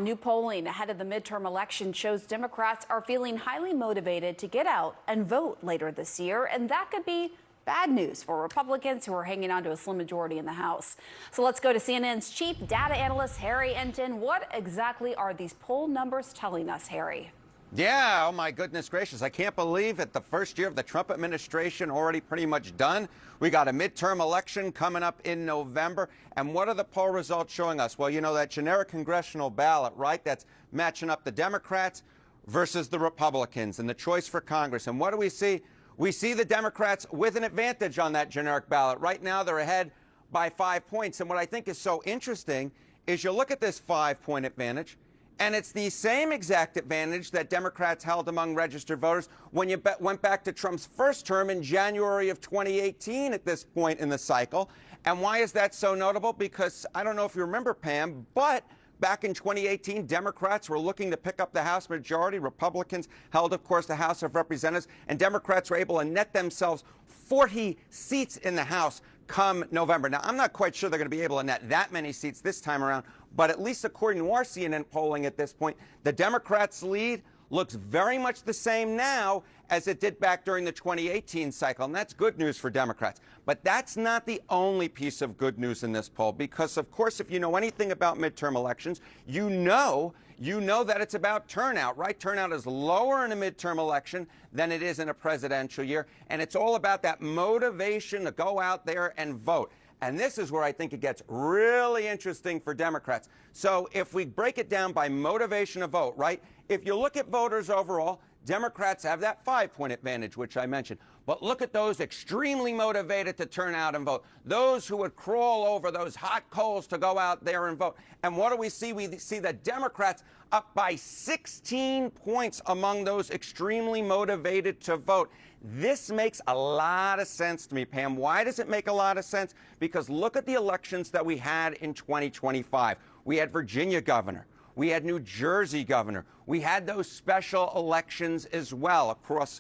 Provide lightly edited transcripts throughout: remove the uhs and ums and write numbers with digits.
New polling ahead of the midterm election shows Democrats are feeling highly motivated to get out and vote later this year, and that could be bad news for Republicans who are hanging on to a slim majority in the House. So let's go to CNN's chief data analyst, Harry Enten. What exactly are these poll numbers telling us, Harry? Yeah, oh my goodness gracious. I can't believe it. The first year of the Trump administration already pretty much done. We got a midterm election coming up in November. And what are the poll results showing us? Well, you know, that generic congressional ballot, right? That's matching up the Democrats versus the Republicans and the choice for Congress. And what do we see? We see the Democrats with an advantage on that generic ballot. Right now, they're ahead by 5 points. And what I think is so interesting is you look at this 5-point advantage, and it's the same exact advantage that Democrats held among registered voters when you went back to Trump's first term in January of 2018 at this point in the cycle. And why is that so notable? Because I don't know if you remember, Pam, but back in 2018, Democrats were looking to pick up the House majority. Republicans held, of course, the House of Representatives, and Democrats were able to net themselves 40 seats in the House come November. Now, I'm not quite sure they're going to be able to net that many seats this time around, but at least according to our CNN polling at this point, the Democrats' lead looks very much the same now as it did back during the 2018 cycle, and that's good news for Democrats. But that's not the only piece of good news in this poll, because, of course, if you know anything about midterm elections, you know that it's about turnout, right? Turnout is lower in a midterm election than it is in a presidential year, and it's all about that motivation to go out there and vote. And this is where I think it gets really interesting for Democrats. So if we break it down by motivation to vote, right? If you look at voters overall, Democrats have that 5-point advantage, which I mentioned. But look at those extremely motivated to turn out and vote. Those who would crawl over those hot coals to go out there and vote. And what do we see? We see the Democrats up by 16 points among those extremely motivated to vote. This makes a lot of sense to me, Pam. Why does it make a lot of sense? Because look at the elections that we had in 2025. We had Virginia governor. We had New Jersey governor. We had those special elections as well across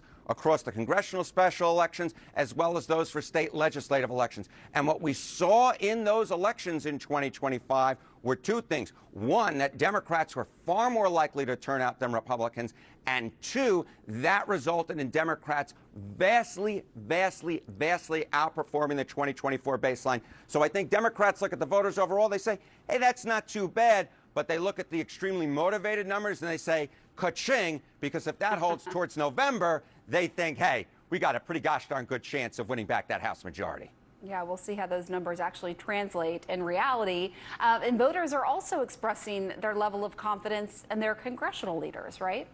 the congressional special elections, as well as those for state legislative elections. And what we saw in those elections in 2025 were two things. One, that Democrats were far more likely to turn out than Republicans. And two, that resulted in Democrats vastly outperforming the 2024 baseline. So I think Democrats look at the voters overall, they say, hey, that's not too bad. But they look at the extremely motivated numbers and they say, ka-ching, because if that holds towards November, they think, hey, we got a pretty gosh darn good chance of winning back that House majority. Yeah, we'll see how those numbers actually translate in reality. And voters are also expressing their level of confidence in their congressional leaders, right?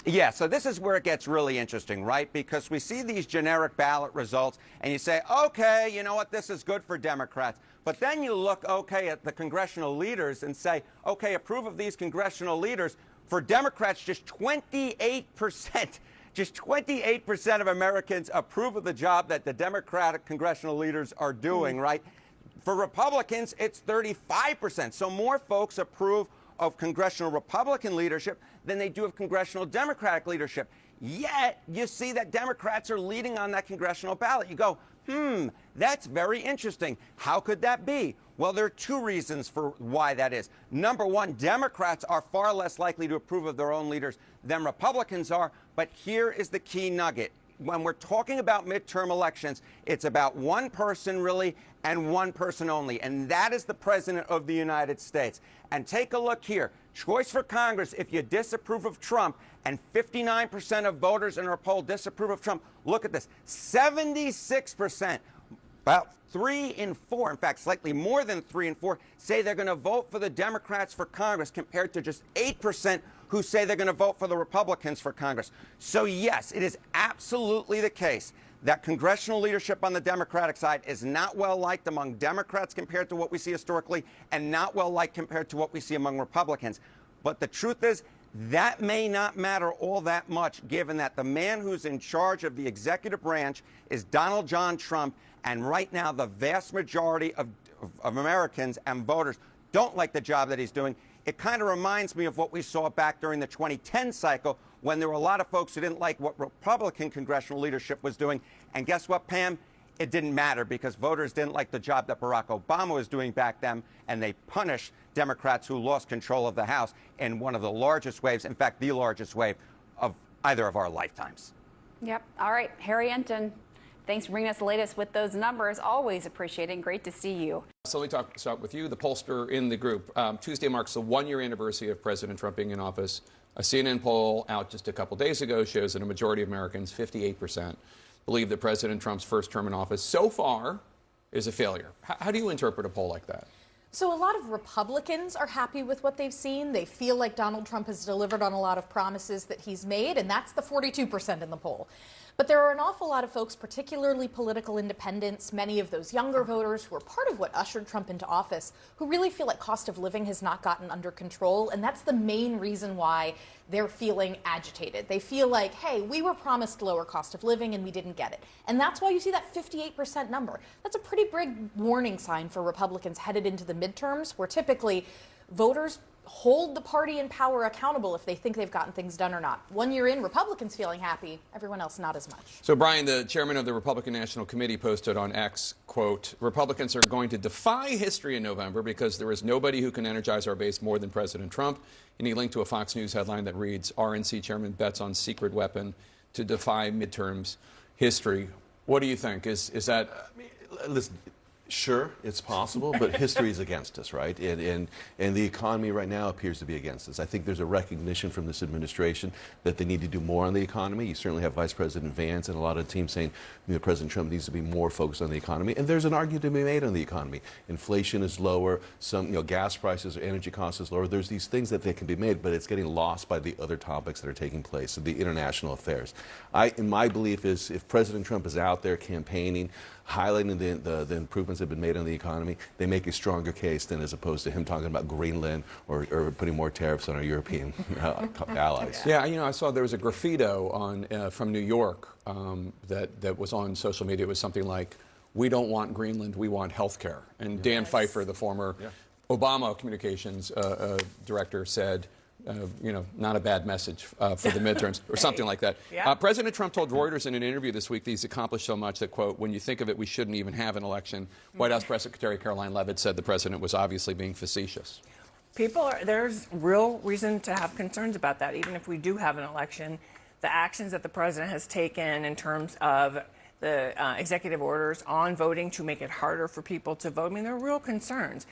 Yeah, so this is where it gets really interesting, right? Because we see these generic ballot results and you say, okay, you know what, this is good for Democrats. But then you look, okay, at the congressional leaders and say, okay, approve of these congressional leaders. For Democrats, just 28% of Americans approve of the job that the Democratic congressional leaders are doing, right? For Republicans, it's 35%. So more folks approve of congressional Republican leadership than they do of congressional Democratic leadership. Yet, you see that Democrats are leading on that congressional ballot. You go, that's very interesting. How could that be? Well, there are two reasons for why that is. Number one, Democrats are far less likely to approve of their own leaders than Republicans are. But here is the key nugget. When we're talking about midterm elections, it's about one person really and one person only, and that is the President of the United States. And take a look here. Choice for Congress, if you disapprove of Trump, and 59% of voters in our poll disapprove of Trump. Look at this, 76%, about 3 in 4, in fact, slightly more than 3 in 4, say they're going to vote for the Democrats for Congress, compared to just 8% who say they're going to vote for the Republicans for Congress. So yes, it is absolutely the case that congressional leadership on the Democratic side is not well liked among Democrats compared to what we see historically, and not well liked compared to what we see among Republicans. But the truth is, that may not matter all that much, given that the man who's in charge of the executive branch is Donald John Trump, and right now the vast majority of Americans and voters don't like the job that he's doing. It kind of reminds me of what we saw back during the 2010 cycle, when there were a lot of folks who didn't like what Republican congressional leadership was doing. And guess what, Pam? it didn't matter because voters didn't like the job that Barack Obama was doing back then, and they punished Democrats who lost control of the House in one of the largest waves, in fact, the largest wave of either of our lifetimes. Yep. All right. Harry Enten, thanks for bringing us the latest with those numbers. Always appreciating. Great to see you. So let me start with you, the pollster in the group. Tuesday marks the one-year anniversary of President Trump being in office. A CNN poll out just a couple days ago shows that a majority of Americans, 58%, believe that President Trump's first term in office so far is a failure. How do you interpret a poll like that? So a lot of Republicans are happy with what they've seen. They feel like Donald Trump has delivered on a lot of promises that he's made, and that's the 42% in the poll. But there are an awful lot of folks, particularly political independents, many of those younger voters who are part of what ushered Trump into office, who really feel like cost of living has not gotten under control. And that's the main reason why they're feeling agitated. They feel like, hey, we were promised lower cost of living and we didn't get it. And that's why you see that 58% number. That's a pretty big warning sign for Republicans headed into the midterms, where typically voters hold the party in power accountable if they think they've gotten things done or not. 1 year in, Republicans feeling happy, everyone else not as much. So, Brian, the chairman of the Republican National Committee, posted on X, quote, Republicans are going to defy history in November because there is nobody who can energize our base more than President Trump. And he linked to a Fox News headline that reads, RNC chairman bets on secret weapon to defy midterms history. What do you think? Is that... Listen, sure, it's possible, but history is against us, right? And the economy right now appears to be against us. I think there's a recognition from this administration that they need to do more on the economy. You certainly have Vice President Vance and a lot of the team saying, President Trump needs to be more focused on the economy. And there's an argument to be made on the economy. Inflation is lower. Some, gas prices or energy costs is lower. There's these things that they can be made, but it's getting lost by the other topics that are taking place, the international affairs. My belief is if President Trump is out there campaigning, highlighting the improvements that have been made on the economy, they make a stronger case than as opposed to him talking about Greenland or putting more tariffs on our European allies. Yeah, I saw there was a graffito on from New York that was on social media. It was something like, we don't want Greenland, we want health care. And Dan Pfeiffer, the former Obama communications director, said, not a bad message for the midterms, or something like that. Yeah. President Trump told Reuters in an interview this week that he's accomplished so much that, quote, when you think of it, we shouldn't even have an election. White House Press Secretary Caroline Leavitt said the president was obviously being facetious. There's real reason to have concerns about that. Even if we do have an election, the actions that the president has taken in terms of the executive orders on voting to make it harder for people to vote, there are real concerns.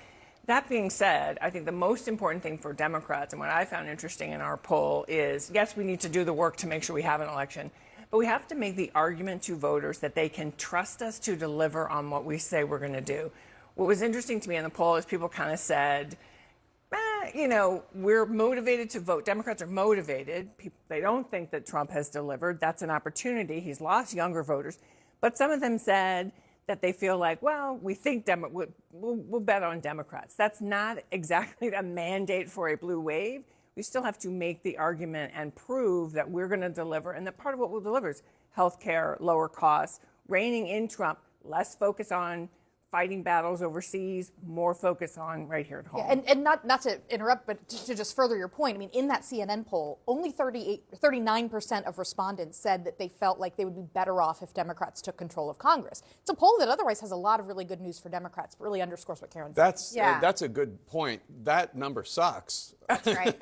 That being said, I think the most important thing for Democrats, and what I found interesting in our poll, is, yes, we need to do the work to make sure we have an election, but we have to make the argument to voters that they can trust us to deliver on what we say we're going to do. What was interesting to me in the poll is people kind of said, we're motivated to vote. Democrats are motivated. They don't think that Trump has delivered. That's an opportunity. He's lost younger voters. But some of them said that they feel like, well, we think we'll bet on Democrats. That's not exactly a mandate for a blue wave. We still have to make the argument and prove that we're going to deliver. And that part of what we'll deliver is health care, lower costs, reining in Trump, less focus on fighting battles overseas, more focus on right here at home. Yeah, and not to interrupt, but to just further your point, in that CNN poll, only 39% of respondents said that they felt like they would be better off if Democrats took control of Congress. It's a poll that otherwise has a lot of really good news for Democrats, but really underscores what Karen said. That's a good point. That number sucks. That's right.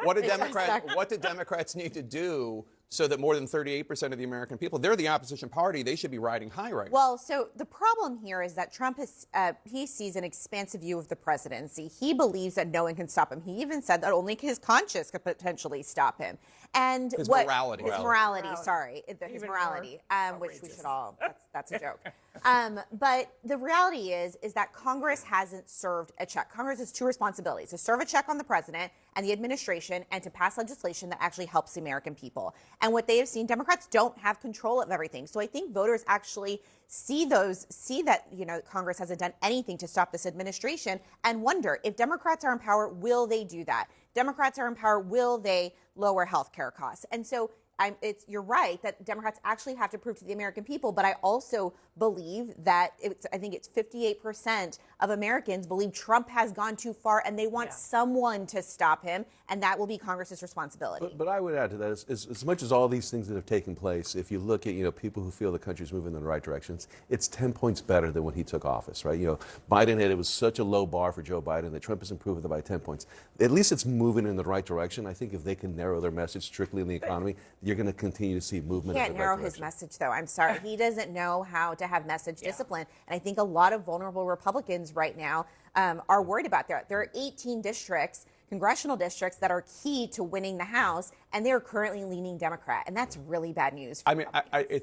What do Democrats need to do so that more than 38% of the American people, they're the opposition party, they should be riding high right now? Well, so the problem here is that Trump he sees an expansive view of the presidency. He believes that no one can stop him. He even said that only his conscience could potentially stop him. And his morality, which we should all, that's a joke. But the reality is that Congress hasn't served a check. Congress has two responsibilities: to serve a check on the president and the administration, and to pass legislation that actually helps the American people. And what they have seen, Democrats don't have control of everything. So I think voters actually see that, Congress hasn't done anything to stop this administration, and wonder, if Democrats are in power, will they do that? Democrats are in power, will they lower health care costs? And so you're right that Democrats actually have to prove to the American people, but I also believe that I think it's 58% of Americans believe Trump has gone too far, and they want someone to stop him, and that will be Congress's responsibility. But I would add to that, as much as all these things that have taken place, if you look at people who feel the country's moving in the right directions, it's 10 points better than when he took office, right? Biden it was such a low bar for Joe Biden that Trump has improved it by 10 points. At least it's moving in the right direction. I think if they can narrow their message strictly in the economy, you're going to continue to see movement. He can't narrow his message, though. I'm sorry. He doesn't know how to have message discipline. And I think a lot of vulnerable Republicans right now are worried about that. There are 18 districts, congressional districts, that are key to winning the House, and they're currently leaning Democrat. And that's really bad news for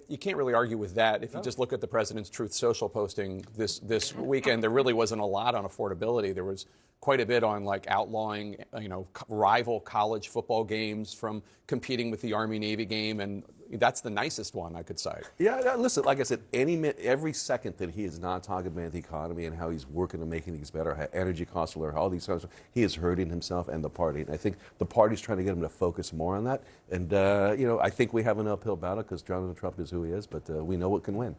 you can't really argue with that. If you just look at the president's Truth Social posting this weekend, there really wasn't a lot on affordability. There was quite a bit on outlawing, rival college football games from competing with the Army-Navy game, and that's the nicest one I could cite. Yeah, listen, like I said, every second that he is not talking about the economy and how he's working on making things better, how energy costs are lower, all these things, he is hurting himself and the party. And I think the party's trying to get him to focus more on that. And, I think we have an uphill battle because Donald Trump is who he is, but we know what can win.